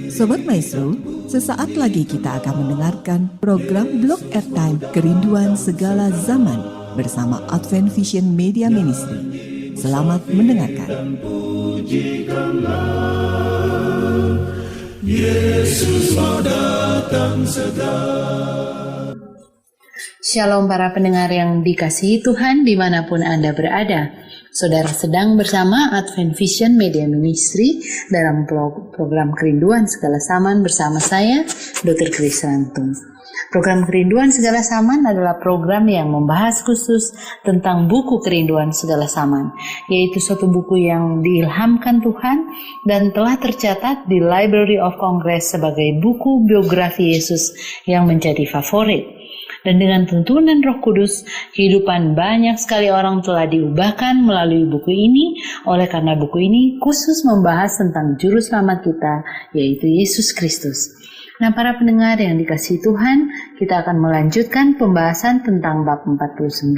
Sobat Maestro, sesaat lagi kita akan mendengarkan program Blog Airtime Kerinduan Segala Zaman bersama Advent Vision Media Ministry. Selamat mendengarkan. Yesus mau datang segera. Shalom para pendengar yang dikasihi Tuhan dimanapun Anda berada. Saudara sedang bersama Advent Vision Media Ministry dalam program Kerinduan Segala Zaman bersama saya, Dr. Grace Rantung. Program Kerinduan Segala Zaman adalah program yang membahas khusus tentang buku Kerinduan Segala Zaman, yaitu suatu buku yang diilhamkan Tuhan dan telah tercatat di Library of Congress sebagai buku biografi Yesus yang menjadi favorit. Dan dengan tuntunan Roh Kudus, kehidupan banyak sekali orang telah diubahkan melalui buku ini, oleh karena buku ini khusus membahas tentang juru selamat kita, yaitu Yesus Kristus. Nah, para pendengar yang dikasihi Tuhan, kita akan melanjutkan pembahasan tentang bab 49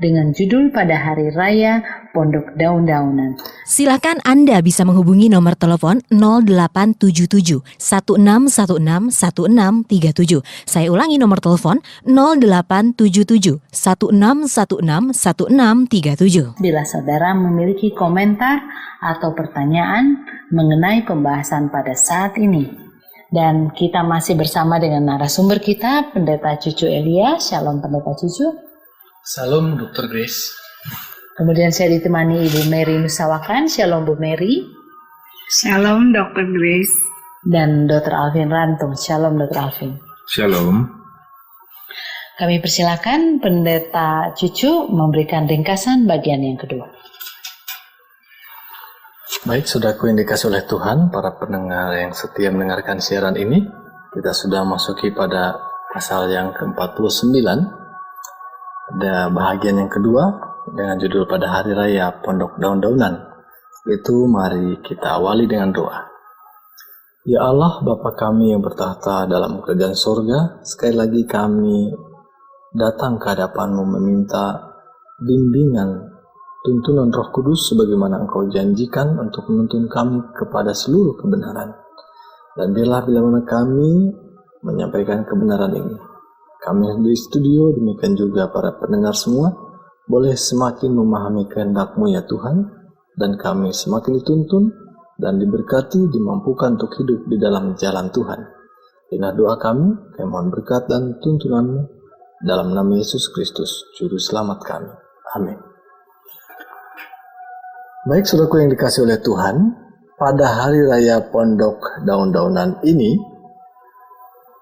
dengan judul pada hari raya Pondok Daun-Daunan. Silakan Anda bisa menghubungi nomor telepon 0877 1616 1637. Saya ulangi nomor telepon 0877 1616 1637. Bila saudara memiliki komentar atau pertanyaan mengenai pembahasan pada saat ini. Dan kita masih bersama dengan narasumber kita, Pendeta Cucu Elia. Shalom Pendeta Cucu. Salam Dr. Grace. Kemudian saya ditemani Ibu Mary Nusawakan. Shalom Bu Mary. Shalom Dr. Grace. Dan Dr. Alvin Rantung. Shalom Dr. Alvin. Shalom. Kami persilakan Pendeta Cucu memberikan ringkasan bagian yang kedua. Baik, saudaraku yang dikasih oleh Tuhan, para pendengar yang setia mendengarkan siaran ini, kita sudah masuki pada pasal yang ke-49. Ada bahagian yang kedua dengan judul pada hari raya Pondok Daun-Daunan. Itu mari kita awali dengan doa. Ya Allah, Bapa kami yang bertahta dalam kerajaan surga, sekali lagi kami datang ke hadapan-Mu meminta bimbingan tuntunan Roh Kudus sebagaimana Engkau janjikan untuk menuntun kami kepada seluruh kebenaran. Dan biarlah bila mana kami menyampaikan kebenaran ini, kami di studio, demikian juga para pendengar semua, boleh semakin memahami kehendak-Mu ya Tuhan, dan kami semakin dituntun dan diberkati, dimampukan untuk hidup di dalam jalan Tuhan. Inilah doa kami mohon berkat dan tuntunan-Mu dalam nama Yesus Kristus, Juru Selamat kami. Amin. Baik, saudaraku yang dikasih oleh Tuhan, pada hari raya Pondok Daun-Daunan ini,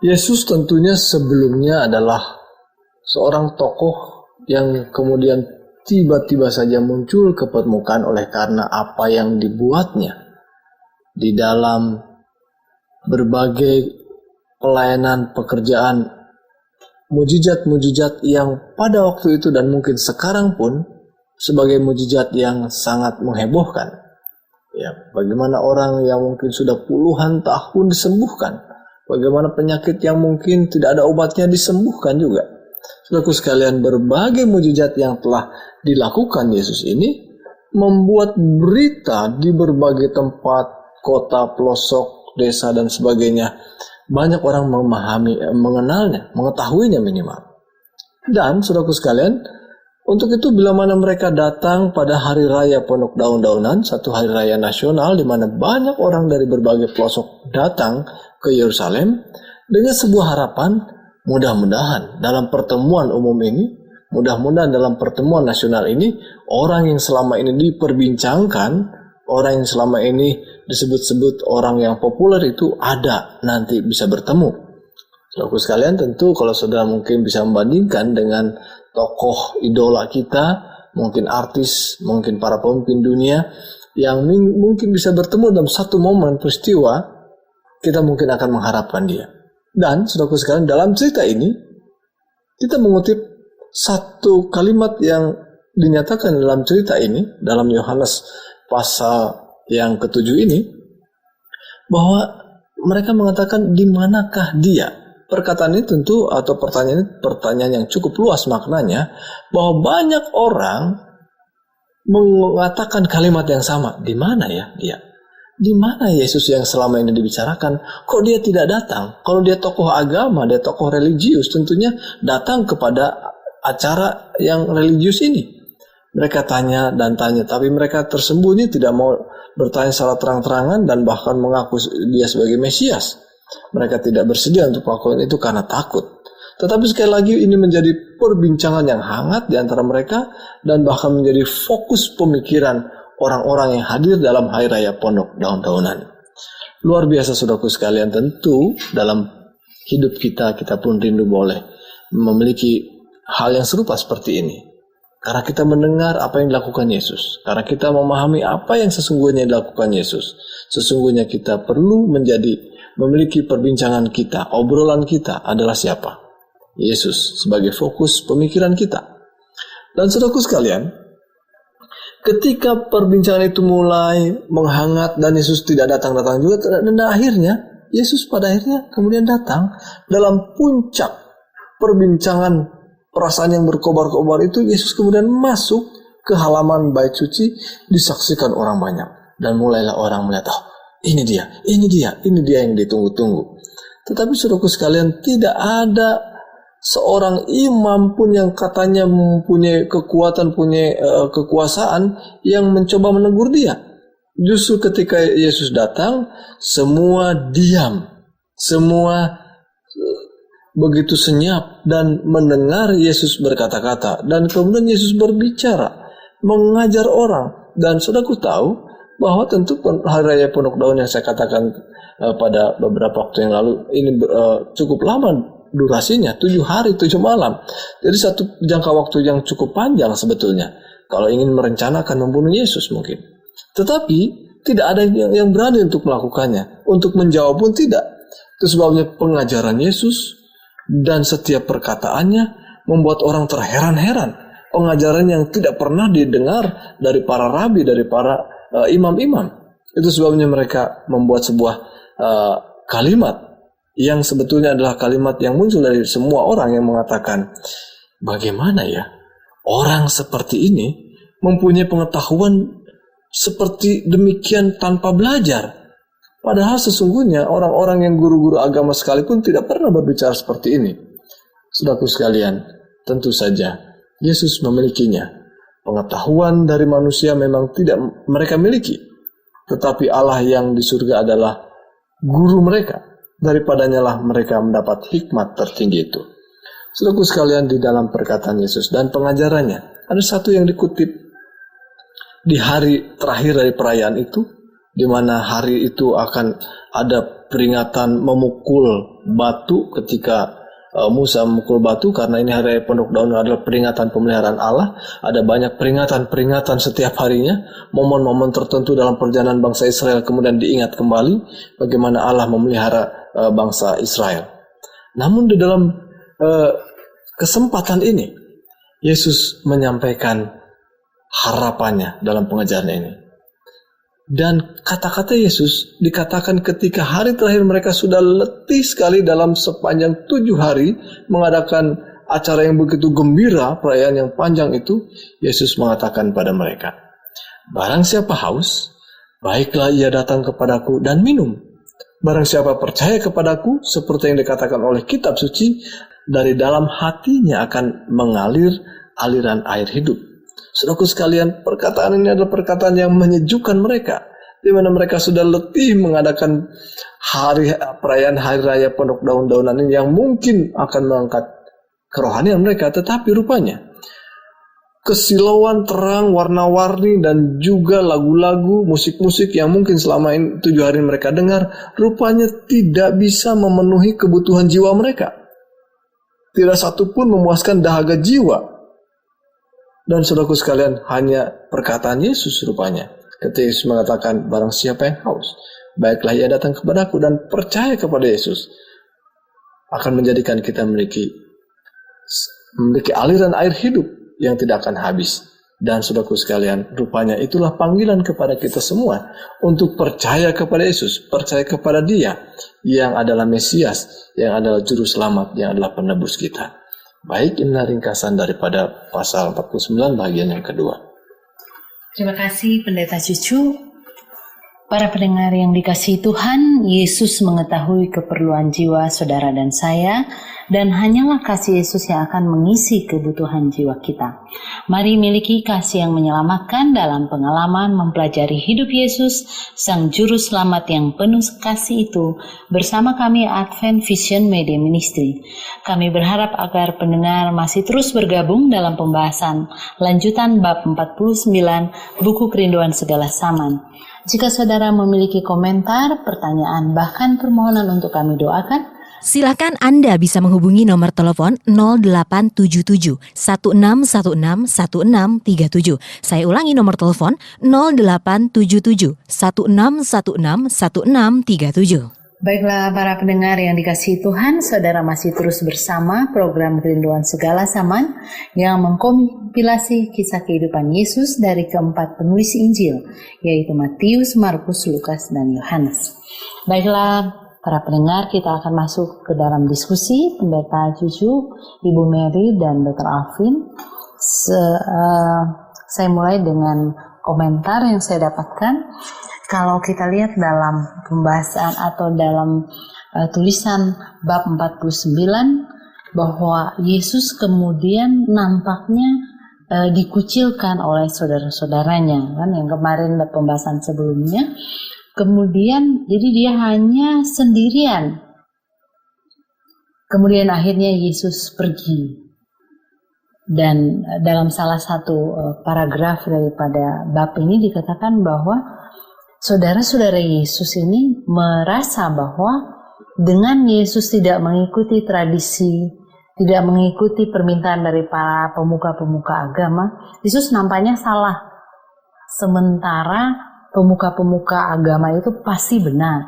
Yesus tentunya sebelumnya adalah seorang tokoh yang kemudian tiba-tiba saja muncul ke permukaan oleh karena apa yang dibuatnya di dalam berbagai pelayanan pekerjaan, mujizat-mujizat yang pada waktu itu dan mungkin sekarang pun sebagai mujizat yang sangat menghebohkan. Ya, bagaimana orang yang mungkin sudah puluhan tahun disembuhkan, bagaimana penyakit yang mungkin tidak ada obatnya disembuhkan juga. Saudaraku sekalian, berbagai mujizat yang telah dilakukan Yesus ini membuat berita di berbagai tempat, kota, pelosok, desa dan sebagainya. Banyak orang mengenalnya, mengetahuinya minimal. Dan saudaraku sekalian, untuk itu bila mana mereka datang pada hari raya Pondok Daun-Daunan, satu hari raya nasional di mana banyak orang dari berbagai pelosok datang ke Yerusalem dengan sebuah harapan, mudah-mudahan dalam pertemuan umum ini, mudah-mudahan dalam pertemuan nasional ini, orang yang selama ini diperbincangkan, orang yang selama ini disebut-sebut orang yang populer itu ada nanti bisa bertemu. Saudaraku sekalian, tentu kalau saudara mungkin bisa membandingkan dengan tokoh idola kita, mungkin artis, mungkin para pemimpin dunia yang mungkin bisa bertemu dalam satu momen peristiwa, kita mungkin akan mengharapkan dia. Dan saudaraku sekalian, dalam cerita ini kita mengutip satu kalimat yang dinyatakan dalam cerita ini, dalam Yohanes pasal yang ke-7 ini, bahwa mereka mengatakan, di manakah dia? Perkataan ini tentu, atau pertanyaan yang cukup luas maknanya, bahwa banyak orang mengatakan kalimat yang sama, di mana ya dia? Di mana Yesus yang selama ini dibicarakan? Kok dia tidak datang? Kalau dia tokoh agama, dia tokoh religius, tentunya datang kepada acara yang religius ini. Mereka tanya dan tanya, tapi mereka tersembunyi, tidak mau bertanya secara terang-terangan dan bahkan mengaku dia sebagai Mesias. Mereka tidak bersedia untuk melakukan itu karena takut. Tetapi sekali lagi ini menjadi perbincangan yang hangat di antara mereka dan bahkan menjadi fokus pemikiran orang-orang yang hadir dalam Hari Raya Pondok Daun-Daunan. Luar biasa saudaraku sekalian, tentu dalam hidup kita pun rindu boleh memiliki hal yang serupa seperti ini. Karena kita mendengar apa yang dilakukan Yesus. Karena kita memahami apa yang sesungguhnya dilakukan Yesus. Sesungguhnya kita perlu memiliki perbincangan kita, obrolan kita adalah siapa? Yesus sebagai fokus pemikiran kita. Dan saudaraku sekalian, ketika perbincangan itu mulai menghangat dan Yesus tidak datang-datang juga, dan akhirnya Yesus pada akhirnya kemudian datang dalam puncak perbincangan perasaan yang berkobar-kobar itu. Yesus kemudian masuk ke halaman bait suci, disaksikan orang banyak, dan mulailah orang melihat, oh ini dia yang ditunggu-tunggu. Tetapi saudaraku sekalian, tidak ada seorang imam pun yang katanya mempunyai kekuatan, punya kekuasaan yang mencoba menegur dia. Justru ketika Yesus datang, semua diam, semua begitu senyap dan mendengar Yesus berkata-kata. Dan kemudian Yesus berbicara, mengajar orang. Dan saudaraku tahu bahwa tentu Hari Raya Pondok Daun yang saya katakan pada beberapa waktu yang lalu ini cukup lama durasinya, 7 hari 7 malam. Jadi satu jangka waktu yang cukup panjang sebetulnya kalau ingin merencanakan membunuh Yesus mungkin. Tetapi tidak ada yang berani untuk melakukannya, untuk menjawab pun tidak. Itu sebabnya pengajaran Yesus dan setiap perkataannya membuat orang terheran-heran. Pengajaran yang tidak pernah didengar dari para rabi, dari para imam-imam. Itu sebabnya mereka membuat sebuah kalimat yang sebetulnya adalah kalimat yang muncul dari semua orang yang mengatakan, bagaimana ya orang seperti ini mempunyai pengetahuan seperti demikian tanpa belajar. Padahal sesungguhnya orang-orang yang guru-guru agama sekalipun tidak pernah berbicara seperti ini. Saudaraku sekalian, tentu saja Yesus memilikinya. Pengetahuan dari manusia memang tidak mereka miliki. Tetapi Allah yang di surga adalah guru mereka. Daripadanya lah mereka mendapat hikmat tertinggi itu. Saudaraku sekalian, di dalam perkataan Yesus dan pengajarannya, ada satu yang dikutip di hari terakhir dari perayaan itu, di mana hari itu akan ada peringatan memukul batu ketika Musa memukul batu, karena ini Hari Raya Pondok Daun adalah peringatan pemeliharaan Allah. Ada banyak peringatan-peringatan setiap harinya, momen-momen tertentu dalam perjalanan bangsa Israel kemudian diingat kembali bagaimana Allah memelihara bangsa Israel. Namun di dalam kesempatan ini Yesus menyampaikan harapannya dalam pengajaran ini. Dan kata-kata Yesus dikatakan ketika hari terakhir mereka sudah letih sekali dalam sepanjang 7 hari mengadakan acara yang begitu gembira, perayaan yang panjang itu. Yesus mengatakan pada mereka, barang siapa haus, baiklah ia datang kepadaku dan minum. Barang siapa percaya kepadaku, seperti yang dikatakan oleh kitab suci, dari dalam hatinya akan mengalir aliran air hidup. Saudaraku sekalian, perkataan ini adalah perkataan yang menyejukkan mereka, di mana mereka sudah letih mengadakan perayaan Hari Raya Pondok Daun-Daunan ini yang mungkin akan mengangkat kerohanian mereka. Tetapi rupanya kesilauan terang, warna-warni, dan juga lagu-lagu, musik-musik yang mungkin selama ini 7 hari mereka dengar, rupanya tidak bisa memenuhi kebutuhan jiwa mereka. Tidak satu pun memuaskan dahaga jiwa. Dan saudaraku sekalian, hanya perkataan Yesus rupanya. Ketika Yesus mengatakan, barang siapa yang haus, baiklah ia datang kepadaku dan percaya kepada Yesus, akan menjadikan kita memiliki aliran air hidup yang tidak akan habis. Dan saudaraku sekalian, rupanya itulah panggilan kepada kita semua untuk percaya kepada Yesus, percaya kepada Dia yang adalah Mesias, yang adalah Juru Selamat, yang adalah penebus kita. Baik, inilah ringkasan daripada pasal 49 bagian yang kedua. Terima kasih Pendeta Cucu. Para pendengar yang dikasihi Tuhan, Yesus mengetahui keperluan jiwa saudara dan saya, dan hanyalah kasih Yesus yang akan mengisi kebutuhan jiwa kita. Mari miliki kasih yang menyelamatkan dalam pengalaman mempelajari hidup Yesus, Sang Juru Selamat yang penuh kasih itu, bersama kami Advent Vision Media Ministry. Kami berharap agar pendengar masih terus bergabung dalam pembahasan lanjutan bab 49 buku Kerinduan Segala Zaman. Jika saudara memiliki komentar, pertanyaan, bahkan permohonan untuk kami doakan, silakan Anda bisa menghubungi nomor telepon 0877 1616 1637. Saya ulangi nomor telepon 0877 1616 1637. Baiklah para pendengar yang dikasihi Tuhan, saudara masih terus bersama program Kerinduan Segala Zaman yang mengkompilasi kisah kehidupan Yesus dari keempat penulis Injil, yaitu Matius, Markus, Lukas, dan Yohanes. Baiklah para pendengar, kita akan masuk ke dalam diskusi Pendeta Cucu, Ibu Mary, dan Dr. Alvin. Saya mulai dengan komentar yang saya dapatkan. Kalau kita lihat dalam pembahasan atau dalam tulisan bab 49 bahwa Yesus kemudian nampaknya dikucilkan oleh saudara-saudaranya, kan yang kemarin pembahasan sebelumnya. Kemudian jadi dia hanya sendirian. Kemudian akhirnya Yesus pergi. Dan dalam salah satu paragraf daripada bab ini dikatakan bahwa saudara-saudara Yesus ini merasa bahwa dengan Yesus tidak mengikuti tradisi, tidak mengikuti permintaan dari para pemuka-pemuka agama, Yesus nampaknya salah. Sementara pemuka-pemuka agama itu pasti benar.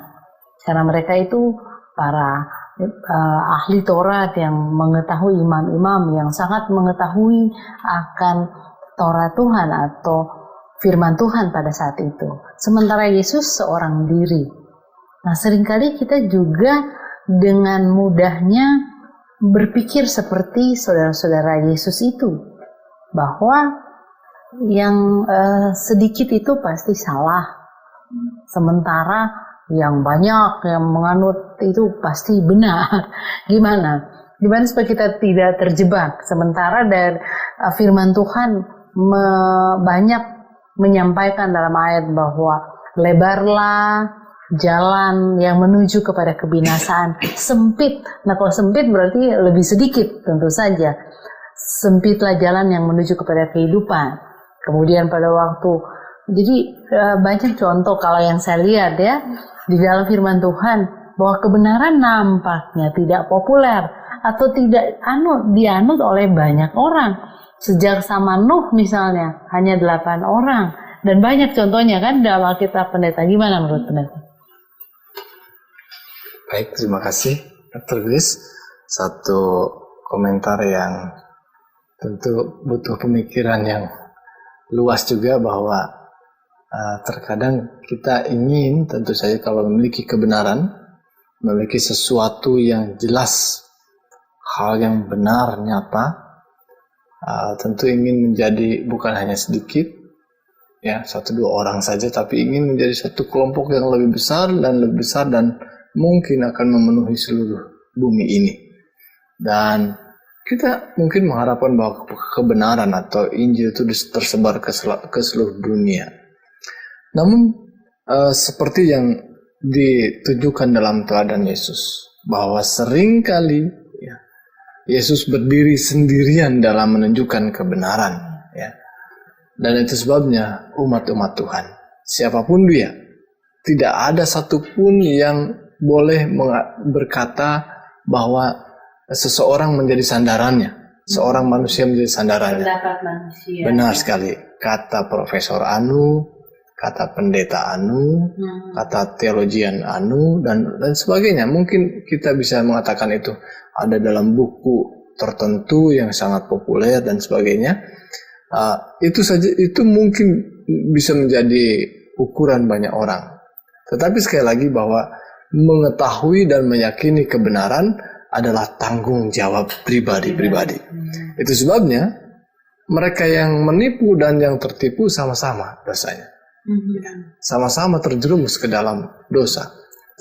Karena mereka itu para ahli Taurat yang mengetahui, imam-imam yang sangat mengetahui akan Taurat Tuhan atau firman Tuhan pada saat itu. Sementara Yesus seorang diri. Nah, seringkali kita juga dengan mudahnya berpikir seperti saudara-saudara Yesus itu, bahwa yang sedikit itu pasti salah, sementara yang banyak yang menganut itu pasti benar. Gimana supaya kita tidak terjebak? Sementara dari firman Tuhan banyak menyampaikan dalam ayat bahwa lebarlah jalan yang menuju kepada kebinasaan, sempit. Nah, kalau sempit berarti lebih sedikit, tentu saja. Sempitlah jalan yang menuju kepada kehidupan. Kemudian pada waktu, jadi banyak contoh kalau yang saya lihat ya di dalam firman Tuhan bahwa kebenaran nampaknya tidak populer atau tidak dianut oleh banyak orang. Sejak zaman Nuh misalnya hanya 8 orang, dan banyak contohnya kan dalam Alkitab. Pendeta, gimana menurut pendeta? Baik, terima kasih Dr. Grace. Satu komentar yang tentu butuh pemikiran yang luas juga, bahwa terkadang kita ingin tentu saja kalau memiliki kebenaran, memiliki sesuatu yang jelas, hal yang benar, nyata, tentu ingin menjadi bukan hanya sedikit, ya 1-2 orang saja, tapi ingin menjadi satu kelompok yang lebih besar dan mungkin akan memenuhi seluruh bumi ini. Dan kita mungkin mengharapkan bahwa kebenaran atau Injil itu tersebar ke seluruh dunia. Namun seperti yang ditunjukkan dalam teladan Yesus, bahwa seringkali Yesus berdiri sendirian dalam menunjukkan kebenaran, ya. Dan itu sebabnya umat-umat Tuhan, siapapun dia, tidak ada satupun yang boleh berkata bahwa seseorang menjadi sandarannya, seorang manusia menjadi sandarannya. Pendapat manusia. Benar sekali, kata Profesor Anu, kata pendeta Anu, kata teologian Anu, dan sebagainya. Mungkin kita bisa mengatakan itu ada dalam buku tertentu yang sangat populer dan sebagainya. Itu saja, itu mungkin bisa menjadi ukuran banyak orang. Tetapi sekali lagi bahwa mengetahui dan meyakini kebenaran adalah tanggung jawab pribadi-pribadi. Itu sebabnya mereka yang menipu dan yang tertipu sama-sama dosanya. Sama-sama terjerumus ke dalam dosa.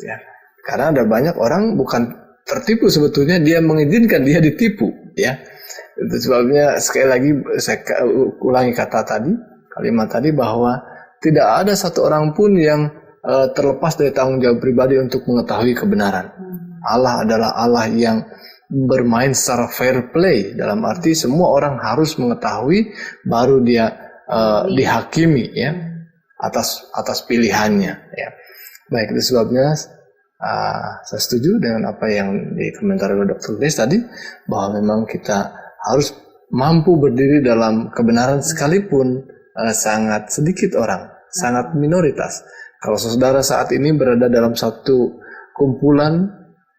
Ya. Karena ada banyak orang bukan tertipu sebetulnya, dia mengizinkan dia ditipu. Ya. Itu sebabnya sekali lagi saya ulangi kalimat tadi bahwa tidak ada satu orang pun yang terlepas dari tanggung jawab pribadi untuk mengetahui kebenaran. Allah adalah Allah yang bermain secara fair play, dalam arti semua orang harus mengetahui baru dia dihakimi ya atas pilihannya ya. Baik, itu sebabnya saya setuju dengan apa yang dikomentari oleh Dr. Grace tadi, bahwa memang kita harus mampu berdiri dalam kebenaran sekalipun sangat sedikit orang, sangat minoritas. Kalau saudara saat ini berada dalam satu kumpulan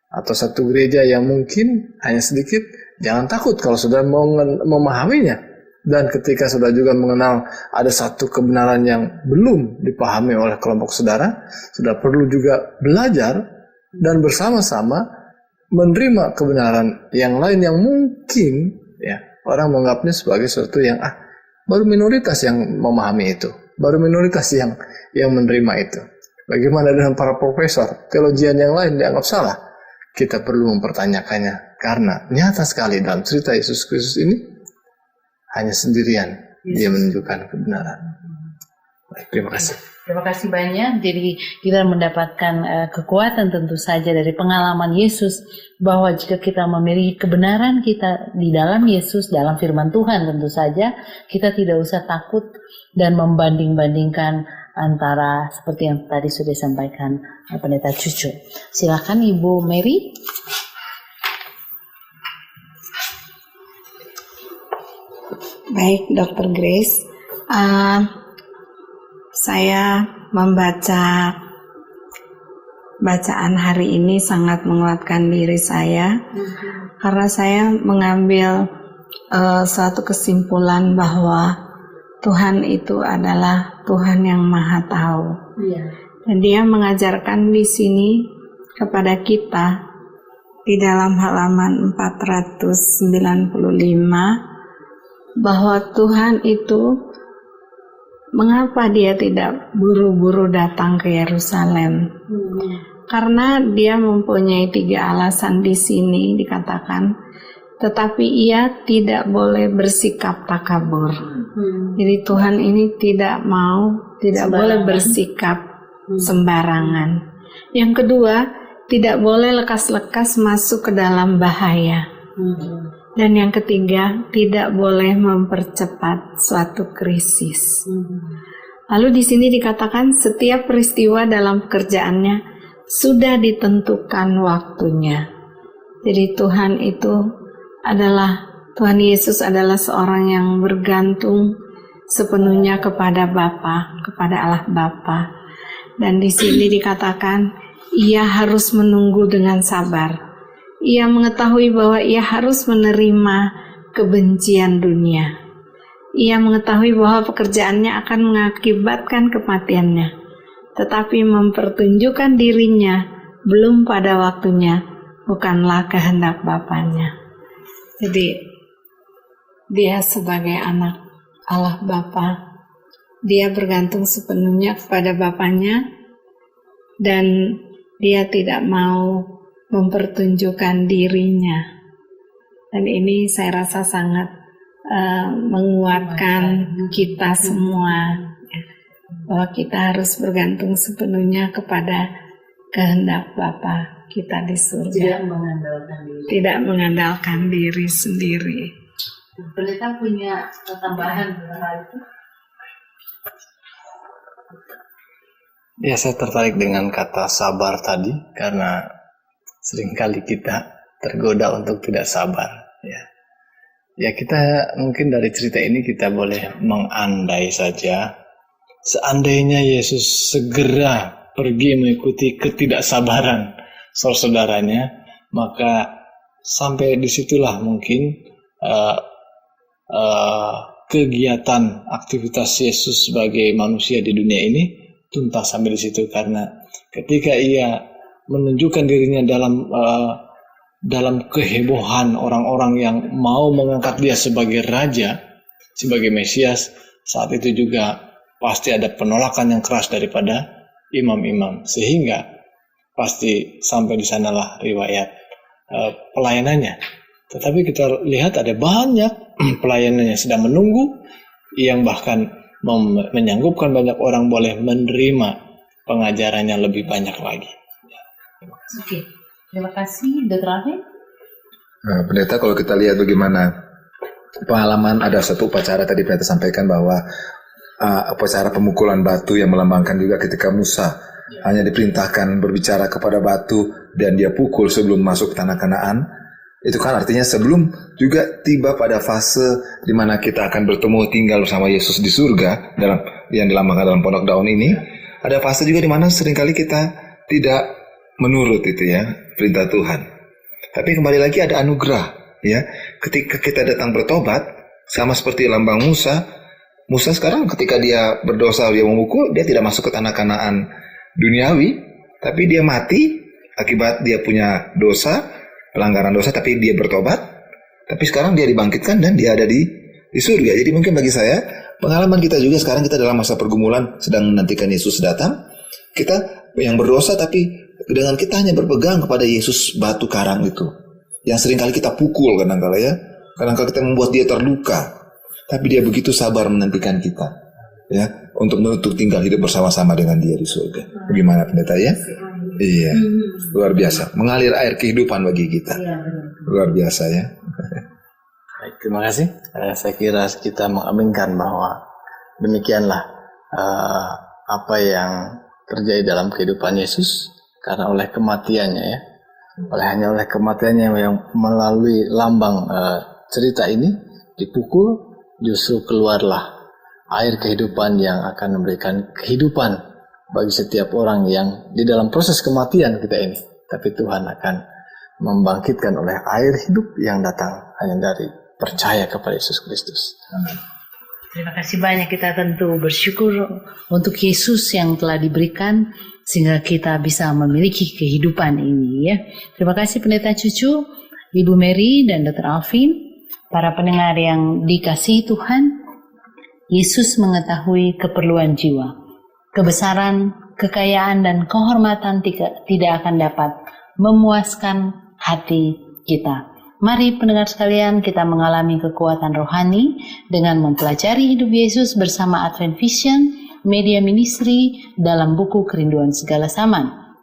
atau satu gereja yang mungkin hanya sedikit, jangan takut kalau saudara mau memahaminya. Dan ketika saudara juga mengenal ada satu kebenaran yang belum dipahami oleh kelompok saudara, saudara perlu juga belajar dan bersama-sama menerima kebenaran yang lain yang mungkin ya orang menganggapnya sebagai sesuatu yang baru minoritas yang memahami itu, baru minoritas yang menerima itu. Bagaimana dengan para profesor teologian yang lain dianggap salah? Kita perlu mempertanyakannya, karena nyata sekali dalam cerita Yesus Kristus ini hanya sendirian dia menunjukkan kebenaran. Baik, terima kasih. Terima kasih banyak. Jadi kita mendapatkan kekuatan tentu saja dari pengalaman Yesus, bahwa jika kita memiliki kebenaran kita di dalam Yesus, dalam firman Tuhan, tentu saja kita tidak usah takut dan membanding-bandingkan antara seperti yang tadi sudah disampaikan Pendeta Cucu. Silakan Ibu Mary. Baik, Dr. Grace. Saya membaca bacaan hari ini sangat menguatkan diri saya, karena saya mengambil suatu kesimpulan bahwa Tuhan itu adalah Tuhan yang Maha Tahu. Dan Dia mengajarkan di sini kepada kita di dalam halaman 495 bahwa Tuhan itu, mengapa Dia tidak buru-buru datang ke Yerusalem? Karena Dia mempunyai 3 alasan di sini dikatakan, tetapi Ia tidak boleh bersikap takabur. Jadi Tuhan ini tidak boleh bersikap sembarangan. Yang kedua, tidak boleh lekas-lekas masuk ke dalam bahaya. Dan yang ketiga, tidak boleh mempercepat suatu krisis. Lalu di sini dikatakan setiap peristiwa dalam pekerjaannya sudah ditentukan waktunya. Jadi Tuhan Yesus adalah seorang yang bergantung sepenuhnya kepada Bapa, kepada Allah Bapa. Dan di sini dikatakan Ia harus menunggu dengan sabar. Ia mengetahui bahwa ia harus menerima kebencian dunia. Ia mengetahui bahwa pekerjaannya akan mengakibatkan kematiannya, tetapi mempertunjukkan dirinya belum pada waktunya bukanlah kehendak Bapanya. Jadi dia sebagai anak Allah Bapa, dia bergantung sepenuhnya kepada Bapanya, dan dia tidak mau mempertunjukkan dirinya. Dan ini saya rasa sangat menguatkan kita semua, bahwa kita harus bergantung sepenuhnya kepada kehendak Bapa kita di surga, tidak mengandalkan diri sendiri. Pendeta punya tambahan hal itu? Ya, saya tertarik dengan kata sabar tadi, karena seringkali kita tergoda untuk tidak sabar. Ya, kita mungkin dari cerita ini kita boleh mengandai saja, seandainya Yesus segera pergi mengikuti ketidaksabaran saudara-saudaranya, maka sampai disitulah mungkin kegiatan aktivitas Yesus sebagai manusia di dunia ini tuntas sampai di situ. Karena ketika ia menunjukkan dirinya dalam kehebohan orang-orang yang mau mengangkat dia sebagai raja, sebagai Mesias, saat itu juga pasti ada penolakan yang keras daripada imam-imam, sehingga pasti sampai di sanalah riwayat pelayanannya. Tetapi kita lihat ada banyak pelayanannya sedang menunggu, yang bahkan menyanggupkan banyak orang boleh menerima pengajarannya lebih banyak lagi. Oke, terima kasih Dr. Alvin. Nah, Pendeta, kalau kita lihat bagaimana pengalaman, ada satu upacara tadi Pendeta sampaikan bahwa upacara pemukulan batu yang melambangkan juga ketika Musa hanya diperintahkan berbicara kepada batu dan dia pukul sebelum masuk ke tanah Kanaan. Itu kan artinya sebelum juga tiba pada fase di mana kita akan bertemu tinggal bersama Yesus di surga, dalam yang dilambangkan dalam pondok daun ini, ada fase juga di mana seringkali kita tidak menurut itu ya perintah Tuhan. Tapi kembali lagi ada anugerah ya. Ketika kita datang bertobat, sama seperti lambang Musa sekarang ketika dia berdosa, dia memukul, dia tidak masuk ke tanah Kanaan duniawi, tapi dia mati akibat dia punya dosa, pelanggaran dosa, tapi dia bertobat. Tapi sekarang dia dibangkitkan dan dia ada di surga. Jadi mungkin bagi saya, pengalaman kita juga sekarang kita dalam masa pergumulan sedang menantikan Yesus datang. Kita yang berdosa tapi dengan kita hanya berpegang kepada Yesus batu karang itu, yang seringkali kita pukul kadang-kala ya. Kadang-kala kita membuat dia terluka. Tapi dia begitu sabar menantikan kita ya, untuk tinggal hidup bersama-sama dengan dia di surga. Bagaimana Pendeta ya? Iya, luar biasa. Mengalir air kehidupan bagi kita. Luar biasa ya. Baik, terima kasih. Saya kira kita mengaminkan bahwa demikianlah apa yang terjadi dalam kehidupan Yesus, karena oleh kematiannya ya, hanya oleh kematiannya yang melalui lambang cerita ini dipukul, justru keluarlah air kehidupan yang akan memberikan kehidupan bagi setiap orang yang di dalam proses kematian kita ini. Tapi Tuhan akan membangkitkan oleh air hidup yang datang hanya dari percaya kepada Yesus Kristus. Amin. Terima kasih banyak, kita tentu bersyukur untuk Yesus yang telah diberikan sehingga kita bisa memiliki kehidupan ini ya. Terima kasih Pendeta Cucu, Ibu Mary dan Dr. Alvin. Para pendengar yang dikasihi Tuhan, Yesus mengetahui keperluan jiwa. Kebesaran, kekayaan, dan kehormatan tidak akan dapat memuaskan hati kita. Mari pendengar sekalian, kita mengalami kekuatan rohani dengan mempelajari hidup Yesus bersama Advent Vision Media Ministry dalam buku Kerinduan Segala Zaman.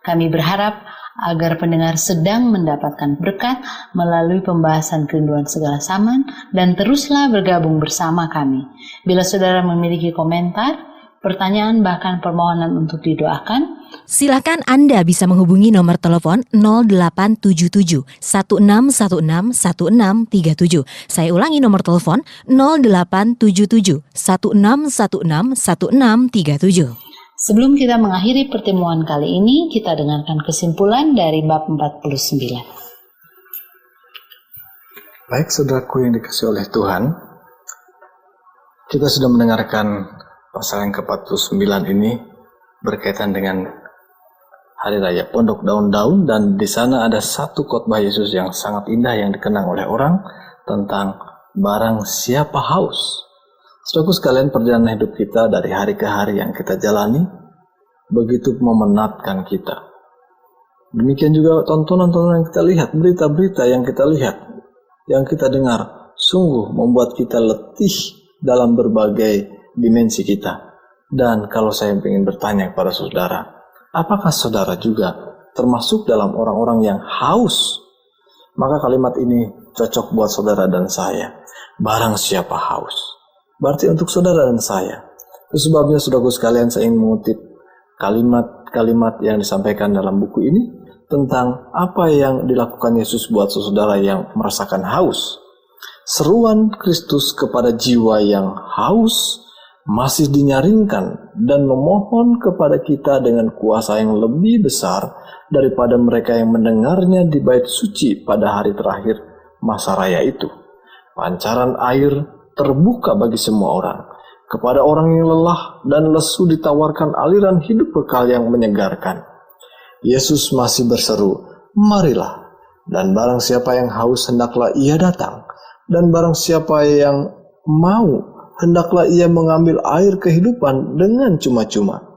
Kami berharap agar pendengar sedang mendapatkan berkat melalui pembahasan Kerinduan Segala Zaman, dan teruslah bergabung bersama kami. Bila saudara memiliki komentar, pertanyaan, bahkan permohonan untuk didoakan, silakan Anda bisa menghubungi nomor telepon 0877 1616 1637. Saya ulangi nomor telepon 0877 1616 1637. Sebelum kita mengakhiri pertemuan kali ini, kita dengarkan kesimpulan dari bab 49. Baik saudaraku yang dikasihi oleh Tuhan, kita sudah mendengarkan pasal yang ke-49 ini berkaitan dengan Hari Raya Pondok Daun-Daun, dan di sana ada satu khotbah Yesus yang sangat indah yang dikenang oleh orang tentang barang siapa haus. Saudaraku sekalian, perjalanan hidup kita dari hari ke hari yang kita jalani begitu memenatkan kita. Demikian juga tontonan-tontonan yang kita lihat, berita-berita yang kita lihat, yang kita dengar, sungguh membuat kita letih dalam berbagai dimensi kita. Dan kalau saya ingin bertanya kepada saudara, apakah saudara juga termasuk dalam orang-orang yang haus? Maka kalimat ini cocok buat saudara dan saya. Barang siapa haus. Berarti untuk saudara dan saya. Itu sebabnya saudaraku sekalian, saya ingin mengutip kalimat-kalimat yang disampaikan dalam buku ini tentang apa yang dilakukan Yesus buat saudara yang merasakan haus. Seruan Kristus kepada jiwa yang haus masih dinyaringkan dan memohon kepada kita dengan kuasa yang lebih besar daripada mereka yang mendengarnya di bait suci pada hari terakhir masa raya itu. Pancaran air terbuka bagi semua orang. Kepada orang yang lelah dan lesu ditawarkan aliran hidup kekal yang menyegarkan. Yesus masih berseru, marilah. Dan barang siapa yang haus hendaklah ia datang. Dan barang siapa yang mau hendaklah ia mengambil air kehidupan dengan cuma-cuma.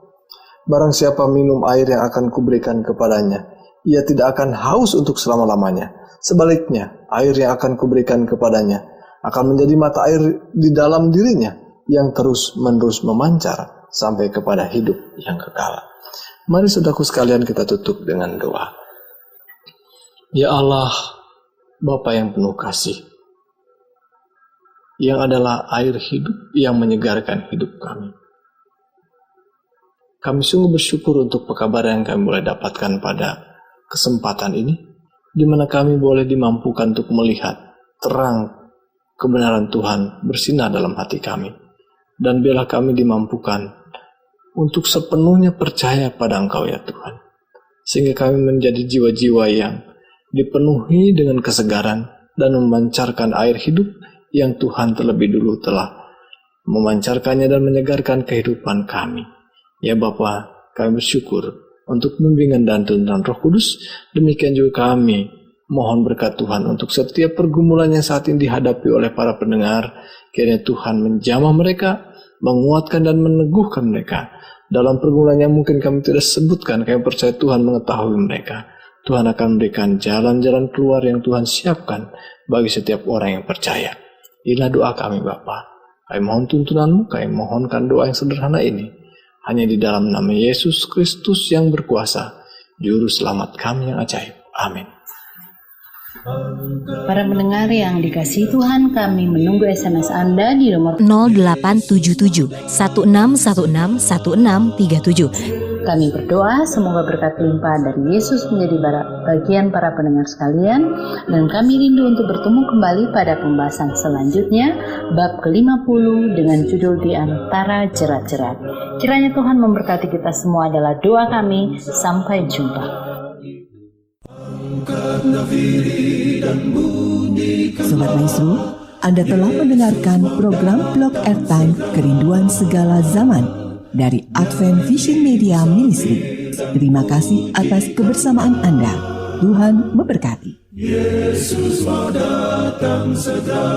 Barang siapa minum air yang akan kuberikan kepadanya, ia tidak akan haus untuk selama-lamanya. Sebaliknya, air yang akan kuberikan kepadanya akan menjadi mata air di dalam dirinya yang terus-menerus memancar sampai kepada hidup yang kekal. Mari saudaraku sekalian, kita tutup dengan doa. Ya Allah, Bapa yang penuh kasih, yang adalah air hidup yang menyegarkan hidup kami. Kami sungguh bersyukur untuk pekabaran yang kami boleh dapatkan pada kesempatan ini, di mana kami boleh dimampukan untuk melihat terang kebenaran Tuhan bersinar dalam hati kami. Dan biarlah kami dimampukan untuk sepenuhnya percaya pada Engkau ya Tuhan. Sehingga kami menjadi jiwa-jiwa yang dipenuhi dengan kesegaran dan memancarkan air hidup yang Tuhan terlebih dulu telah memancarkannya dan menyegarkan kehidupan kami. Ya Bapa, kami bersyukur untuk bimbingan dan tuntunan Roh Kudus. Demikian juga kami mohon berkat Tuhan untuk setiap pergumulan yang saat ini dihadapi oleh para pendengar. Kiranya Tuhan menjamah mereka, menguatkan dan meneguhkan mereka. Dalam pergumulan yang mungkin kami tidak sebutkan, kami percaya Tuhan mengetahui mereka. Tuhan akan memberikan jalan-jalan keluar yang Tuhan siapkan bagi setiap orang yang percaya. Inilah doa kami Bapa. Kami mohon tuntunan-Mu, kami mohonkan doa yang sederhana ini hanya di dalam nama Yesus Kristus yang berkuasa, Juru Selamat kami yang ajaib. Amin. Para pendengar yang dikasihi Tuhan, kami menunggu SMS Anda di nomor 0877 1616 1637. Kami berdoa semoga berkat limpah dari Yesus menjadi bagian para pendengar sekalian, dan kami rindu untuk bertemu kembali pada pembahasan selanjutnya, bab ke-50 dengan judul Di Antara Jerat-jerat. Kiranya Tuhan memberkati kita semua adalah doa kami. Sampai jumpa. Sobat Maestro, Anda telah mendengarkan program Blog Airtime Kerinduan Segala Zaman dari Advent Vision Media Ministry. Terima kasih atas kebersamaan Anda. Tuhan memberkati. Yesus mau datang segera.